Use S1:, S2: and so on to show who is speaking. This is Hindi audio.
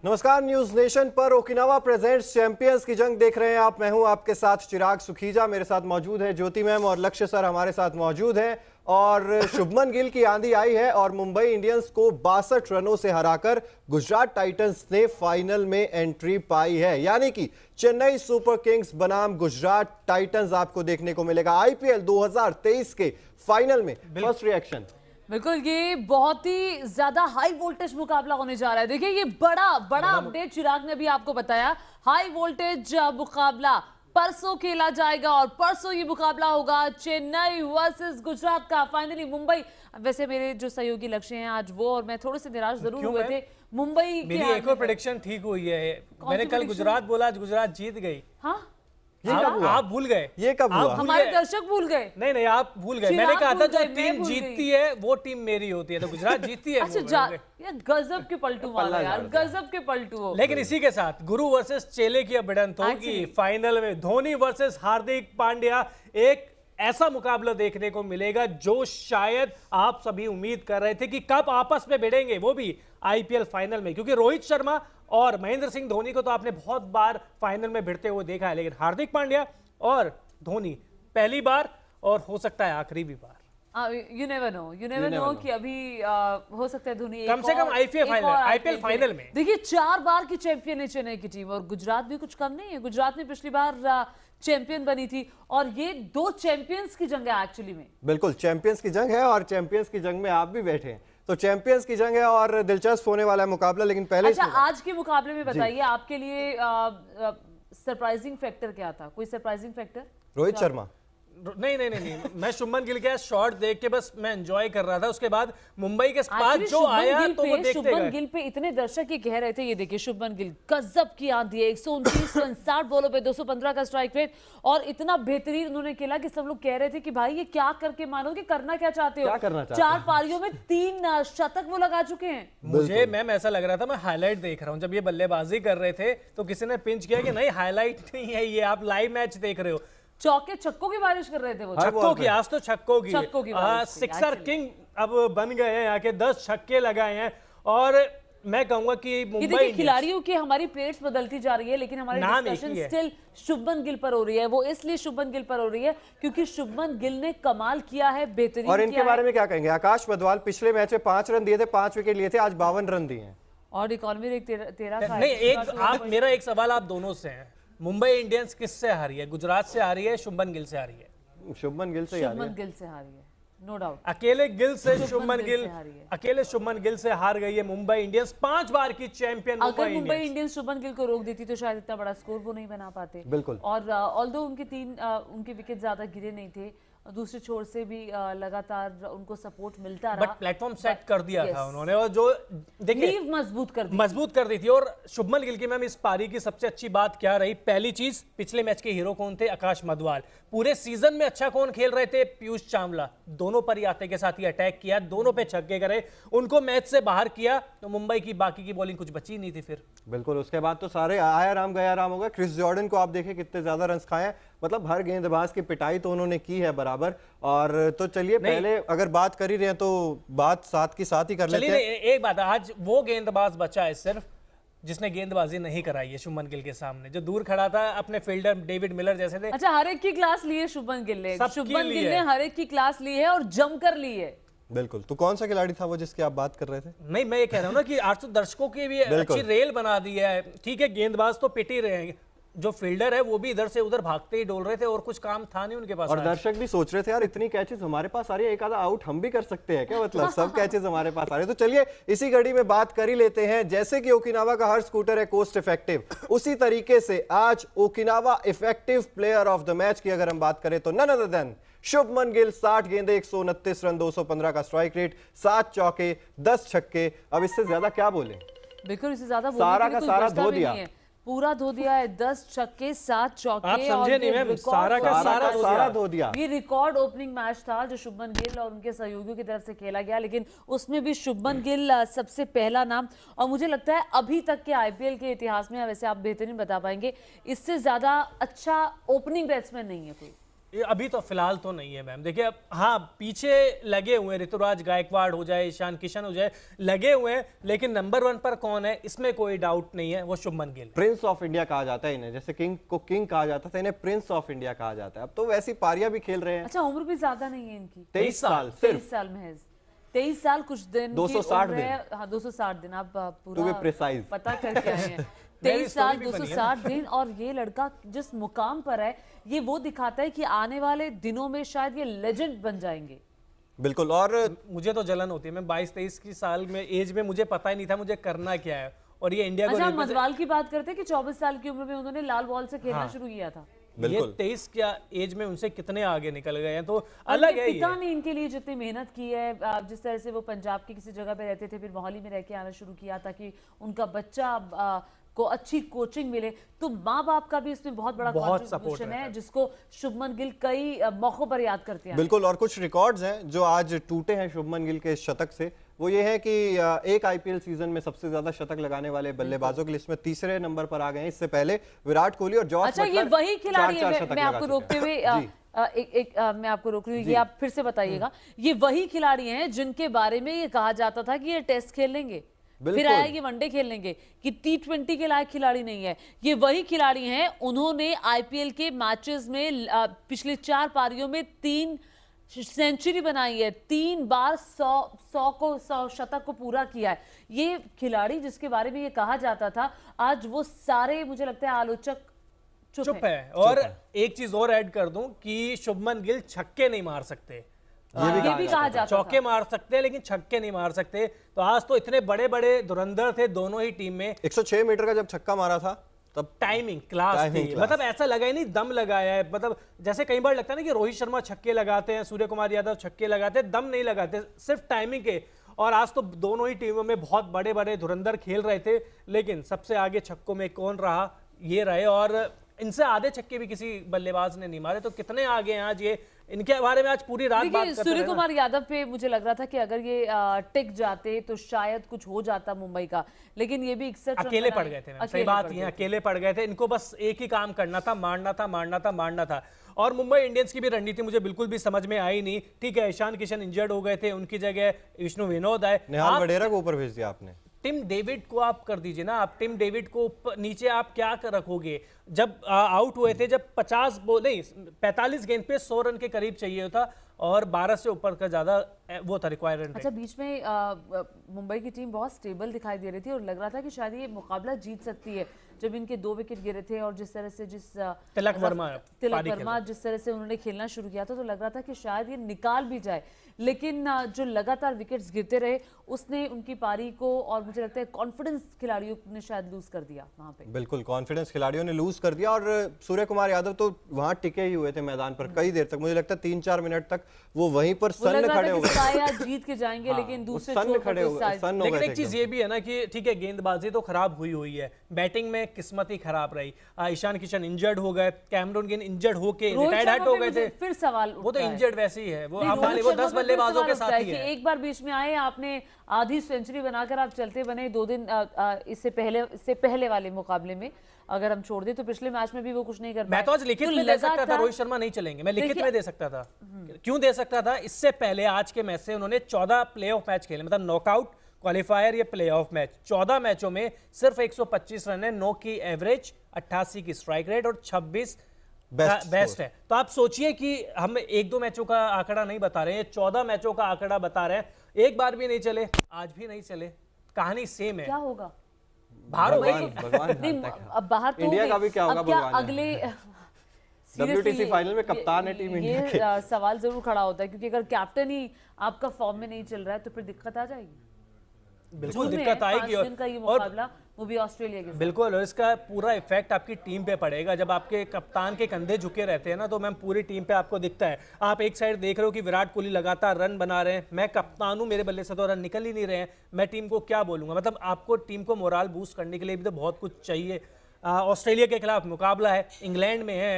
S1: नमस्कार, न्यूज नेशन पर ओकिनावा प्रेजेंट्स चैंपियंस की जंग देख रहे हैं आप। मैं हूं आपके साथ चिराग सुखीजा, मेरे साथ मौजूद है ज्योति मैम और लक्ष्य सर हमारे साथ मौजूद हैं। और शुभमन गिल की आंधी आई है और मुंबई इंडियंस को 62 रनों से हराकर गुजरात टाइटंस ने फाइनल में एंट्री पाई है। यानी कि चेन्नई सुपर किंग्स बनाम गुजरात टाइटंस आपको देखने को मिलेगा आईपीएल 2023 के फाइनल में। First reaction?
S2: बिल्कुल, ये बहुत ही ज्यादा हाई वोल्टेज मुकाबला होने जा रहा है। देखिए, ये बड़ा अपडेट चिराग ने भी आपको बताया। हाई वोल्टेज मुकाबला परसों खेला जाएगा और परसों ये मुकाबला होगा चेन्नई वर्सेस गुजरात का। फाइनली मुंबई, वैसे मेरे जो सहयोगी लक्ष्य हैं आज वो और मैं थोड़े से निराश जरूर हुए थे मुंबई।
S3: मेरी एक और प्रेडिक्शन ठीक हुई है। मैंने कल गुजरात बोला, आज गुजरात जीत गई।
S2: हाँ,
S1: ये कब हुआ?
S3: आप भूल गए।
S1: ये कब हुआ?
S2: हमारे दर्शक भूल गए।
S3: नहीं, आप भूल गए। मैंने कहा था जो टीम जीतती है वो टीम मेरी होती है, तो गुजरात जीतती है।
S2: अच्छा, यार गजब के पलटू मारा यार, गजब के पलटू हो।
S3: लेकिन इसी के साथ गुरु वर्सेस चेले की भिड़ंत होगी फाइनल में। धोनी वर्सेस हार्दिक पांड्या, एक ऐसा मुकाबला देखने को मिलेगा जो शायद आप सभी उम्मीद कर रहे थे कि कब आपस में भिड़ेंगे, वो भी आईपीएल फाइनल में। क्योंकि रोहित शर्मा और महेंद्र सिंह धोनी को तो आपने बहुत बार फाइनल में भिड़ते हुए देखा है, लेकिन हार्दिक पांड्या और धोनी पहली बार और हो सकता है आखिरी भी बार।
S2: यू नेवर नो कि अभी हो सकता है धोनी
S3: कम से कम आईपीएल फाइनल में।
S2: देखिए, 4 बार की चैंपियन है चेन्नई की टीम और गुजरात भी कुछ कम नहीं है। गुजरात ने पिछली बार चैंपियन बनी थी और ये 2 चैंपियंस की जंग है एक्चुअली में।
S1: बिल्कुल, चैंपियंस की जंग है और चैंपियंस की जंग में आप भी बैठे हैं, तो चैंपियंस की जंग है और दिलचस्प होने वाला है मुकाबला। लेकिन पहले
S2: अच्छा, आज के मुकाबले में बताइए आपके लिए सरप्राइजिंग फैक्टर क्या था? कोई सरप्राइजिंग फैक्टर?
S1: रोहित शर्मा?
S3: नहीं, मैं शुभमन गिल का शॉट देख के बस मैं एंजॉय कर रहा था। उसके बाद मुंबई के पास जो आया तो वो देखते
S2: शुभमन गिल पे इतने दर्शक ये कह रहे थे। ये देखिए, शुभमन गिल गजब की आंधी है, 129 रन 60 बॉलों पे 215 का स्ट्राइक रेट और इतना बेहतरीन उन्होंने खेला कि सब लोग कह रहे थे कि भाई ये क्या करके मानोगे, करना क्या चाहते हो? 4 पारियों में 3 शतक वो लगा चुके हैं।
S3: मुझे मैम ऐसा लग रहा था मैं हाईलाइट देख रहा हूँ। जब ये बल्लेबाजी कर रहे थे तो किसी ने पिंच किया कि नहीं हाईलाइट नहीं है, ये आप लाइव मैच देख रहे हो।
S2: चौके छक्कों की बारिश कर रहे थे वो।
S3: छक्कों की, आज तो छक्कों की सिक्सर किंग अब बन गए हैं, यहाँ के 10 छक्के लगाए हैं। और मैं कहूंगा कि मुंबई
S2: खिलाड़ियों की हमारी प्लेट्स बदलती जा रही है, लेकिन हमारी डिस्कशन स्टिल शुभमन गिल पर हो रही है। वो इसलिए शुभमन गिल पर हो रही है क्योंकि शुभमन गिल ने कमाल किया है, बेहतरीन।
S1: और इनके बारे में क्या कहेंगे? आकाश मधवाल पिछले मैच में 5 रन दिए थे, 5 विकेट लिए थे, आज 52 रन दिए हैं
S2: और इकॉनमी 13 का।
S3: नहीं, मेरा एक सवाल आप दोनों से है। मुंबई इंडियंस किससे हारी है? गुजरात से हारी है, शुभमन गिल से हारी है?
S1: शुभमन गिल से
S2: हारी है, नो डाउट।
S3: अकेले शुभमन गिल से हार गई है मुंबई इंडियंस, 5 बार की चैंपियन।
S2: अगर मुंबई इंडियंस शुभमन गिल को रोक देती तो शायद इतना बड़ा स्कोर वो नहीं बना पाते।
S1: बिल्कुल।
S2: और ऑल्दो उनके विकेट ज्यादा गिरे नहीं थे, दूसरे छोर से भी लगातार उनको सपोर्ट मिलता रहा,
S3: बट प्लेटफॉर्म सेट कर दिया था उन्होंने। और जो देखिए मजबूत कर दी थी। और शुभमन गिल की मैम इस पारी की सबसे अच्छी बात क्या रही? पहली चीज, पिछले मैच के हीरो कौन थे? आकाश मधवाल। पूरे सीजन में अच्छा कौन खेल रहे थे? पीयूष चावला। दोनों पर ही आते के साथ ही अटैक किया, दोनों पे छक्के करे, उनको मैच से बाहर किया, तो मुंबई की बाकी की बॉलिंग कुछ बची नहीं थी फिर।
S1: बिल्कुल, उसके बाद तो सारे आया राम गया राम होगा। क्रिस जॉर्डन को आप देखें कितने ज्यादा रन खाए, मतलब हर गेंदबाज की पिटाई तो उन्होंने की है बराबर। और तो चलिए, पहले अगर बात कर ही रहे हैं तो बात साथ की साथ ही कर लेते हैं।
S3: एक बात, आज वो गेंदबाज बचा है सिर्फ जिसने गेंदबाजी नहीं कराई है शुभमन गिल के सामने, जो दूर खड़ा था। अपने फील्डर डेविड मिलर जैसे थे।
S2: अच्छा, हर एक की क्लास ली है शुभमन गिल ने। शुभमन गिल ने हर एक की क्लास ली है और जमकर ली है।
S1: बिल्कुल। तो कौन सा खिलाड़ी था वो जिसकी आप बात कर रहे थे?
S3: नहीं, मैं ये कह रहा हूँ ना कि आज तो दर्शकों की भी अच्छी रेल बना दी है। ठीक है, गेंदबाज तो पिट ही रहे हैं, जो फील्डर है वो भी इधर से उधर भागते ही डोल रहे थे और कुछ काम था नहीं उनके पास।
S1: और दर्शक भी सोच रहे थे यार इतनी कैचेस हमारे पास आ रही है, एक आधा आउट हम भी कर सकते हैं क्या? मतलब सब कैचेस हमारे पास आ रहे हैं। तो चलिए इसी घड़ी में बात कर ही लेते हैं। जैसे कि ओकिनावा का हर स्कूटर है कोस्ट इफेक्टिव, उसी तरीके से आज Okinawa effective player of the match की अगर हम बात करें तो none other than Shubman Gill. 60 गेंदे, 129 रन, 215 का स्ट्राइक रेट, 7 चौके, 10 छक्के। अब इससे ज्यादा क्या बोले?
S2: बिल्कुल, इससे ज्यादा
S1: सारा का सारा धो दिया,
S2: पूरा धो दिया है। 10 छक्के, 7 चौके।
S3: आप समझे नहीं मैम, सारा का सारा धो दिया।
S2: ये रिकॉर्ड ओपनिंग मैच था जो शुभमन गिल और उनके सहयोगियों की तरफ से खेला गया, लेकिन उसमें भी शुभमन गिल सबसे पहला नाम। और मुझे लगता है अभी तक के आईपीएल के इतिहास में, वैसे आप बेहतरीन बता पाएंगे, इससे ज्यादा अच्छा ओपनिंग बैट्समैन नहीं है कोई।
S3: ये अभी तो फिलहाल तो नहीं है मैम। देखिए अब हाँ पीछे लगे हुए हैं, ऋतुराज गायकवाड़ हो जाए, ईशान किशन हो जाए, लगे हुए हैं, लेकिन नंबर 1 पर कौन है इसमें कोई डाउट नहीं है, वो Shubman Gill.
S1: Prince of India कहा जाता है इन्हें, जैसे किंग को किंग कहा जाता था, इन्हें प्रिंस ऑफ इंडिया कहा जाता है। अब तो वैसी पारियां भी खेल रहे हैं।
S2: अच्छा, उम्र भी ज्यादा नहीं है इनकी,
S1: 23 साल
S2: 23 साल महज, 23 साल कुछ दिन
S1: 260
S2: की उम्र है। हाँ 260 दिन, आप पूरा
S1: precise।
S2: पता करके आए हैं। 23 साल 260 दिन, और ये लड़का जिस मुकाम पर है ये वो दिखाता है कि आने वाले दिनों में शायद ये लेजेंड बन जाएंगे।
S1: बिल्कुल। और
S3: मुझे तो जलन होती है, मैं 22-23 की साल में एज में मुझे पता ही नहीं था मुझे करना क्या है, और ये इंडिया को
S2: अच्छा, मधवाल की बात करते हैं कि 24 साल की उम्र में उन्होंने लाल बॉल से खेलना शुरू किया था।
S3: ये 23 क्या एज में उनसे कितने आगे निकल गए हैं, तो अलग है।
S2: पिता ने इनके लिए जितनी मेहनत की है, जिस तरह से वो पंजाब की किसी जगह पे रहते थे, फिर मोहाली में रह के आना शुरू किया ताकि उनका बच्चा को अच्छी कोचिंग मिले, तो माँ बाप का भी इसमें बहुत बड़ा कंट्रीब्यूशन है, जिसको शुभमन गिल कई मौकों पर याद करते हैं।
S1: बिल्कुल। और कुछ रिकॉर्ड्स हैं जो आज टूटे हैं शुभमन गिल के शतक से, वो ये है कि एक आईपीएल सीजन में सबसे ज्यादा शतक लगाने वाले बल्लेबाजों की लिस्ट में तीसरे नंबर पर आ गए हैं। इससे पहले विराट कोहली और जॉस
S2: अच्छा, ये वही खिलाड़ी है, मैं आपको रोकते हुए मैं आपको रोक रही हूँ, ये आप फिर से बताइएगा, ये वही खिलाड़ी हैं जिनके बारे में ये कहा जाता था कि ये टेस्ट खेल लेंगे, फिर आया ये वनडे खेल लेंगे, कि T20 के लायक खिलाड़ी नहीं है। ये वही खिलाड़ी हैं, उन्होंने आईपीएल के मैचेस में पिछले 4 पारियों में 3 सेंचुरी बनाई है, 3 बार 100 शतक को पूरा किया है। ये खिलाड़ी जिसके बारे में ये कहा जाता था, आज वो सारे मुझे लगता है आलोचक चुप है।
S3: और एक चीज और ऐड कर दूं कि शुभमन गिल छक्के नहीं मार सकते,
S2: ये भी कहा जाता था।
S3: चौके मार सकते हैं लेकिन छक्के नहीं मार सकते। तो आज तो इतने बड़े बड़े धुरंधर थे दोनों ही टीम में।
S1: 106 मीटर का जब छक्का मारा था तब
S3: टाइमिंग क्लास थी, मतलब ऐसा लगा ही नहीं दम लगाया है। मतलब जैसे कई बार लगता है ना कि रोहित शर्मा छक्के लगाते हैं, सूर्य कुमार यादव छक्के लगाते हैं, दम नहीं लगाते, सिर्फ टाइमिंग के। और आज तो दोनों ही टीमों में बहुत बड़े बड़े धुरंधर खेल रहे थे, लेकिन सबसे आगे छक्कों में कौन रहा, ये रहे। और इनसे आधे छक्के भी किसी बल्लेबाज ने नहीं मारे, तो कितने आगे हैं आज ये, इनके बारे में आज पूरी रात बात करते रहे।
S2: सूर्य कुमार यादव पे मुझे लग रहा था कि अगर ये टिक जाते तो शायद कुछ हो जाता मुंबई का, लेकिन ये भी 61
S3: अकेले पड़ गए थे। सही बात ये, अकेले पड़ गए थे। इनको बस एक ही काम करना था, मारना था, मारना था, मारना था। और मुंबई इंडियंस की भी रणनीति मुझे बिल्कुल भी समझ में आई नहीं। ठीक है, ईशान किशन इंजर्ड हो गए थे, उनकी जगह विष्णु विनोद आए,
S1: निहाल वडेरा को ऊपर भेज दिया आपने।
S3: टिम डेविड को आप कर दीजिए ना, आप टिम डेविड को नीचे आप क्या रखोगे। जब आउट हुए थे, जब 45 गेंद पे 100 रन के करीब चाहिए था, और 12 से ऊपर का ज्यादा वो था रिक्वायरमेंट।
S2: अच्छा, बीच में मुंबई की टीम बहुत स्टेबल दिखाई दे रही थी और लग रहा था कि शायद ये मुकाबला जीत सकती है, जब इनके 2 विकेट गिरे थे और जिस तरह से
S3: तिलक वर्मा
S2: जिस तरह से उन्होंने खेलना शुरू किया था, तो लग रहा था कि शायद ये निकाल भी जाए, लेकिन जो लगातार विकेट्स गिरते रहे उसने उनकी पारी को, और मुझे लगता है कॉन्फिडेंस खिलाड़ियों ने शायद लूज कर दिया वहां पे।
S1: बिल्कुल, कॉन्फिडेंस खिलाड़ियों ने लूज कर दिया। और सूर्य कुमार यादव तो वहां टिके ही हुए थे मैदान पर कई देर तक, मुझे लगता है 3-4 मिनट तक वो वहीं पर सन्न खड़े हो गए।
S2: जीत के जाएंगे, लेकिन दूसरे
S1: सन्न खड़े हो गए।
S3: लेकिन एक चीज ये भी है ना कि ठीक है, गेंदबाजी तो खराब हुई है, बैटिंग में किस्मत ही खराब रही। ईशान किशन इंजर्ड हो गए, कैमरून ग्रीन इंजर्ड होके रिटायर्ड हो गए थे।
S2: फिर सवाल
S3: वो तो इंजर्ड वैसे ही है, वो 10 बल्लेबाजों के साथ ही है।
S2: एक बार बीच में आए, आपने आधी सेंचुरी बनाकर आप चलते बने 2 दिन इससे पहले वाले मुकाबले में, अगर हम छोड़ दें तो पिछले मैच में भी वो कुछ नहीं कर पाए।
S3: मैं तो आज लिखित में दे सकता था, रोहित शर्मा नहीं चलेंगे, मैं लिखित में दे सकता था। क्यों दे सकता था? इससे पहले आज के मैच से उन्होंने 14 प्लेऑफ मैच खेले, मतलब नॉकआउट, क्वालिफायर, ये प्लेऑफ मैच। 14 मैचों में सिर्फ 125 रन है, 9 की एवरेज, 88 की स्ट्राइक रेट और 26 बेस्ट है। तो आप सोचिए कि हम 1-2 मैचों का आंकड़ा नहीं बता रहे हैं, 14 मैचों का आंकड़ा बता रहे हैं। एक बार भी नहीं चले, आज भी नहीं चले, कहानी सेम है।
S2: क्या होगा?
S3: बाहर हो गई।
S2: अब बाहर तो
S1: इंडिया का भी क्या होगा, भगवान
S2: अगले
S1: WTC फाइनल में कप्तान है टीम इंडिया के।
S2: ये सवाल जरूर खड़ा होता है, क्योंकि अगर कैप्टन ही आपका फॉर्म में नहीं चल रहा है तो फिर दिक्कत आ जाएगी।
S3: बिल्कुल दिक्कत आएगी।
S2: और ये मुकाबला वो भी ऑस्ट्रेलिया के साथ।
S3: बिल्कुल, और इसका पूरा इफेक्ट आपकी टीम पे पड़ेगा। जब आपके कप्तान के कंधे झुके रहते हैं ना, तो मैम पूरी टीम पे आपको दिखता है। आप एक साइड देख रहे हो कि विराट कोहली लगातार रन बना रहे हैं, मैं कप्तान हूं, मेरे बल्ले से तो रन निकल ही नहीं रहे हैं, मैं टीम को क्या बोलूंगा। मतलब आपको टीम को मोराल बूस्ट करने के लिए भी तो बहुत कुछ चाहिए। ऑस्ट्रेलिया के खिलाफ मुकाबला है, इंग्लैंड में है।